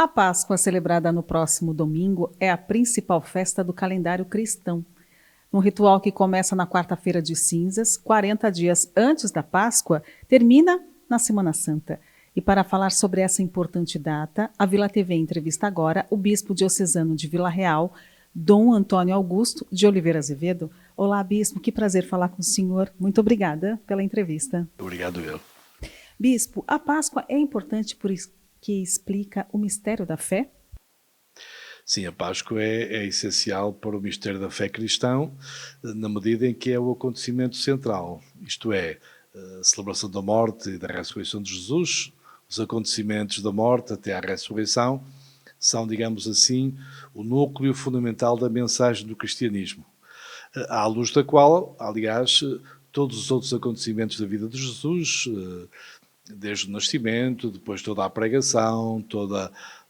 A Páscoa, celebrada no próximo domingo, é a principal festa do calendário cristão. Um ritual que começa na quarta-feira de cinzas, 40 dias antes da Páscoa, termina na Semana Santa. E para falar sobre essa importante data, a Vila TV entrevista agora o bispo diocesano de Vila Real, Dom Antônio Augusto de Oliveira Azevedo. Olá, bispo, que prazer falar com o senhor. Muito obrigada pela entrevista. Obrigado, eu. Bispo, a Páscoa é importante porque explica o mistério da fé? Sim, a Páscoa é essencial para o mistério da fé cristão, na medida em que é o acontecimento central, isto é, a celebração da morte e da ressurreição de Jesus. Os acontecimentos da morte até à ressurreição são, digamos assim, o núcleo fundamental da mensagem do cristianismo, à luz da qual, aliás, todos os outros acontecimentos da vida de Jesus, desde o nascimento, depois toda a pregação,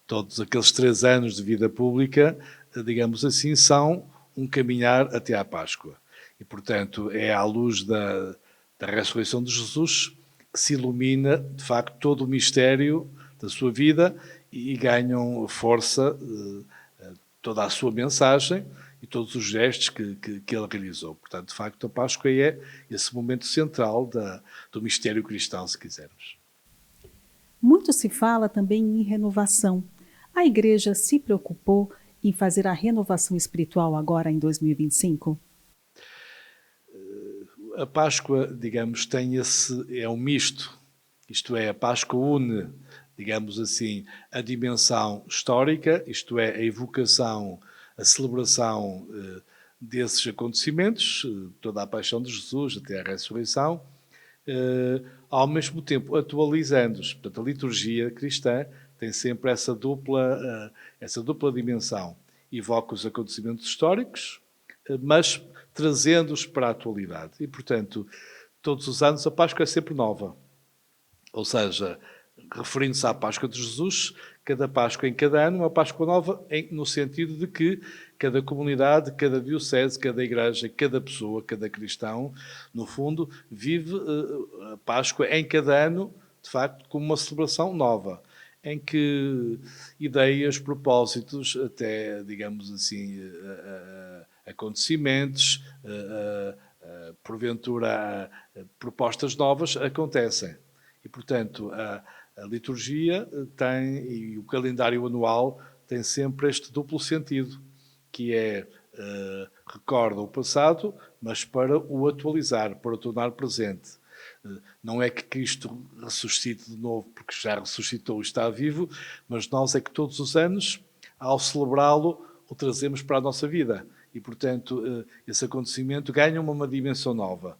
todos aqueles 3 anos de vida pública, digamos assim, são um caminhar até à Páscoa. E, portanto, é à luz da ressurreição de Jesus que se ilumina, de facto, todo o mistério da sua vida e ganham força toda a sua mensagem e todos os gestos que ele realizou. Portanto, de facto, a Páscoa é esse momento central do mistério cristão, se quisermos. Muito se fala também em renovação. A Igreja se preocupou em fazer a renovação espiritual agora em 2025? A Páscoa, digamos, é um misto. Isto é, a Páscoa une, digamos assim, a dimensão histórica, isto é, a evocação, a celebração desses acontecimentos, toda a paixão de Jesus até a ressurreição, ao mesmo tempo atualizando-os. Portanto, a liturgia cristã tem sempre essa dupla dimensão. Evoca os acontecimentos históricos, mas trazendo-os para a atualidade. E, portanto, todos os anos a Páscoa é sempre nova. Ou seja, referindo-se à Páscoa de Jesus, cada Páscoa em cada ano, uma Páscoa nova, no sentido de que cada comunidade, cada diocese, cada igreja, cada pessoa, cada cristão, no fundo, vive a Páscoa em cada ano, de facto, como uma celebração nova, em que ideias, propósitos, até, digamos assim, acontecimentos, porventura, propostas novas acontecem. E, portanto, a liturgia e o calendário anual tem sempre este duplo sentido, que é recorda o passado, mas para o atualizar, para o tornar presente. Não é que Cristo ressuscite de novo, porque já ressuscitou e está vivo, mas nós é que todos os anos, ao celebrá-lo, o trazemos para a nossa vida. E, portanto, esse acontecimento ganha uma dimensão nova.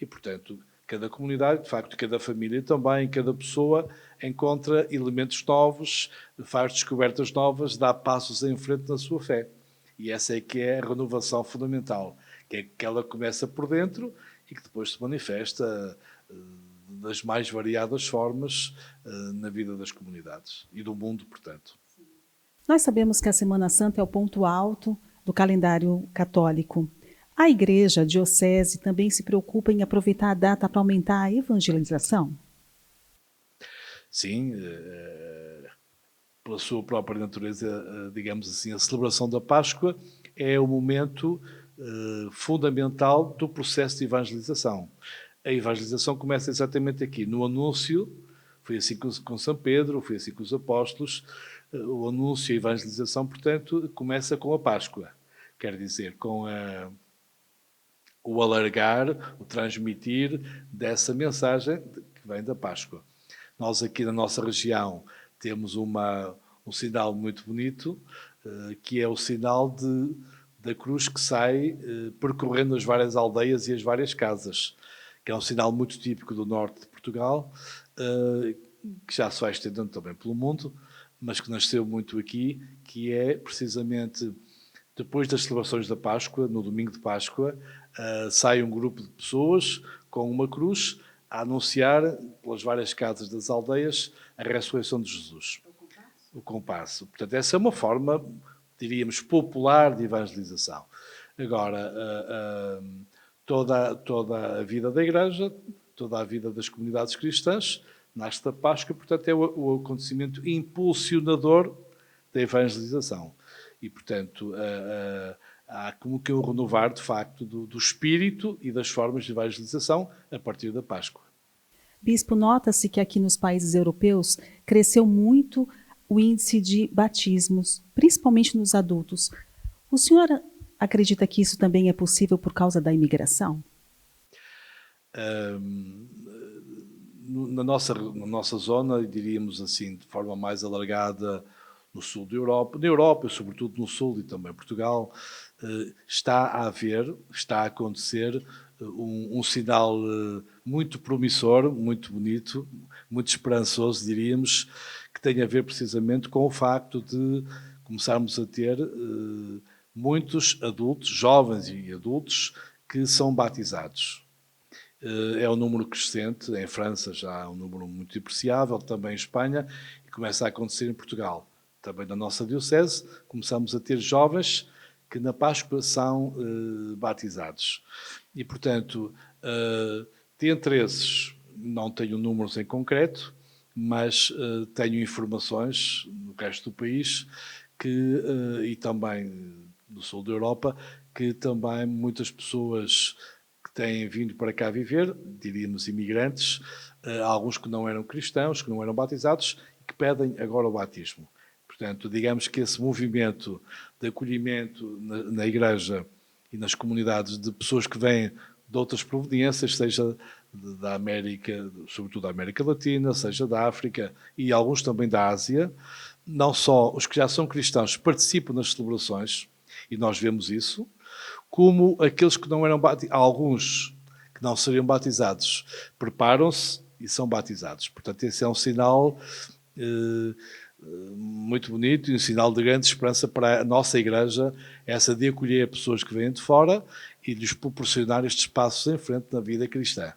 E, portanto, cada comunidade, de facto, cada família também, cada pessoa encontra elementos novos, faz descobertas novas, dá passos em frente na sua fé. E essa é que é a renovação fundamental, que ela começa por dentro e que depois se manifesta das mais variadas formas na vida das comunidades e do mundo, portanto. Nós sabemos que a Semana Santa é o ponto alto do calendário católico. A Igreja, a Diocese, também se preocupa em aproveitar a data para aumentar a evangelização? Sim, pela sua própria natureza, digamos assim, a celebração da Páscoa é o momento fundamental do processo de evangelização. A evangelização começa exatamente aqui, no anúncio. Foi assim com São Pedro, foi assim com os apóstolos. O anúncio e a evangelização, portanto, começa com a Páscoa. Quer dizer, com o alargar, o transmitir dessa mensagem que vem da Páscoa. Nós aqui na nossa região temos um sinal muito bonito, que é o sinal da cruz que sai percorrendo as várias aldeias e as várias casas, que é um sinal muito típico do norte de Portugal, que já se vai estendendo também pelo mundo, mas que nasceu muito aqui, que é precisamente depois das celebrações da Páscoa, no domingo de Páscoa, sai um grupo de pessoas com uma cruz a anunciar pelas várias casas das aldeias a ressurreição de Jesus. O compasso. Portanto, essa é uma forma, diríamos, popular de evangelização. Agora, toda a vida da Igreja, toda a vida das comunidades cristãs, nasce da Páscoa, portanto, é o acontecimento impulsionador da evangelização. E, portanto, há como que um renovar, de facto, do espírito e das formas de evangelização a partir da Páscoa. Bispo, nota-se que aqui nos países europeus cresceu muito o índice de batismos, principalmente nos adultos. O senhor acredita que isso também é possível por causa da imigração? Na nossa zona, diríamos assim, de forma mais alargada, no sul da Europa, na Europa, sobretudo no sul e também Portugal, está a acontecer um sinal muito promissor, muito bonito, muito esperançoso, diríamos, que tem a ver precisamente com o facto de começarmos a ter muitos adultos, jovens e adultos, que são batizados. É um número crescente, em França já há um número muito apreciável, também em Espanha, e começa a acontecer em Portugal. Também na nossa diocese começamos a ter jovens que na Páscoa são batizados. E, portanto, dentre esses, não tenho números em concreto, mas tenho informações no resto do país e também do sul da Europa, que também muitas pessoas que têm vindo para cá viver, diríamos imigrantes, alguns que não eram cristãos, que não eram batizados, e que pedem agora o batismo. Portanto, digamos que esse movimento de acolhimento na Igreja e nas comunidades de pessoas que vêm de outras proveniências, seja da América, sobretudo da América Latina, seja da África e alguns também da Ásia, não só os que já são cristãos participam nas celebrações, e nós vemos isso, como aqueles que não eram batizados, alguns que não seriam batizados, preparam-se e são batizados. Portanto, esse é um sinal muito bonito e um sinal de grande esperança para a nossa Igreja, essa de acolher pessoas que vêm de fora e lhes proporcionar estes passos em frente na vida cristã.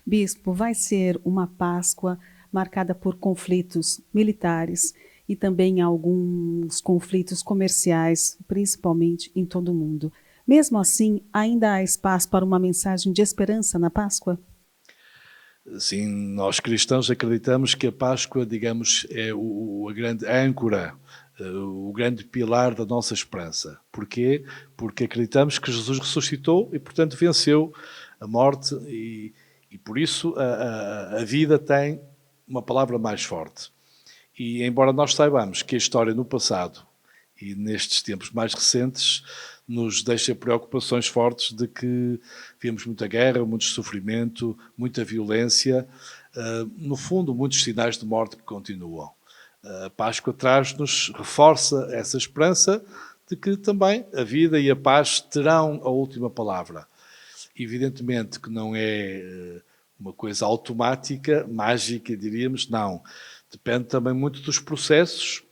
Bispo, vai ser uma Páscoa marcada por conflitos militares e também alguns conflitos comerciais, principalmente em todo o mundo. Mesmo assim, ainda há espaço para uma mensagem de esperança na Páscoa? Sim, nós cristãos acreditamos que a Páscoa, digamos, é a grande âncora, o grande pilar da nossa esperança. Porquê? Porque acreditamos que Jesus ressuscitou e, portanto, venceu a morte e por isso a vida tem uma palavra mais forte. E embora nós saibamos que a história no passado e nestes tempos mais recentes nos deixa preocupações fortes de que vemos muita guerra, muito sofrimento, muita violência, no fundo muitos sinais de morte que continuam. A Páscoa traz-nos, reforça essa esperança de que também a vida e a paz terão a última palavra. Evidentemente que não é uma coisa automática, mágica, diríamos, não. Depende também muito dos processos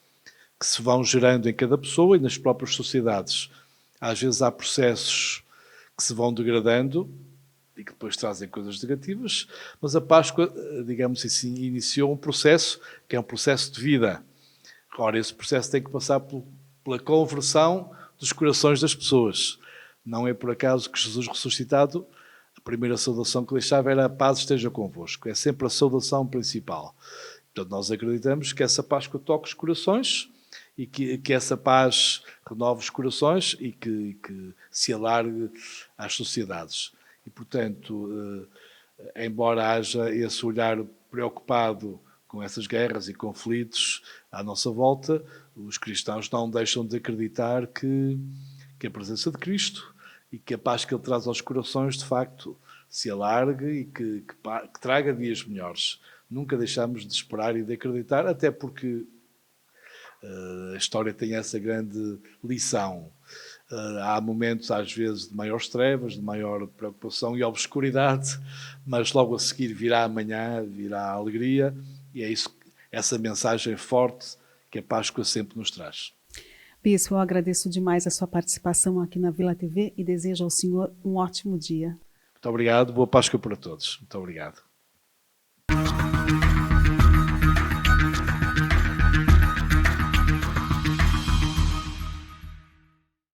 que se vão gerando em cada pessoa e nas próprias sociedades. Às vezes há processos que se vão degradando e que depois trazem coisas negativas, mas a Páscoa, digamos assim, iniciou um processo que é um processo de vida. Ora, esse processo tem que passar pela conversão dos corações das pessoas. Não é por acaso que Jesus ressuscitado, a primeira saudação que deixava era a paz esteja convosco. É sempre a saudação principal. Portanto, nós acreditamos que essa Páscoa toque os corações e que essa paz renove os corações e que se alargue às sociedades. E, portanto, embora haja esse olhar preocupado com essas guerras e conflitos à nossa volta, os cristãos não deixam de acreditar que a presença de Cristo e que a paz que Ele traz aos corações, de facto, se alargue e que traga dias melhores. Nunca deixamos de esperar e de acreditar, até porque a história tem essa grande lição. Há momentos, às vezes, de maiores trevas, de maior preocupação e obscuridade, mas logo a seguir virá amanhã, virá a alegria, e é isso, essa mensagem forte que a Páscoa sempre nos traz. Bispo, eu agradeço demais a sua participação aqui na Vila TV e desejo ao senhor um ótimo dia. Muito obrigado, boa Páscoa para todos. Muito obrigado.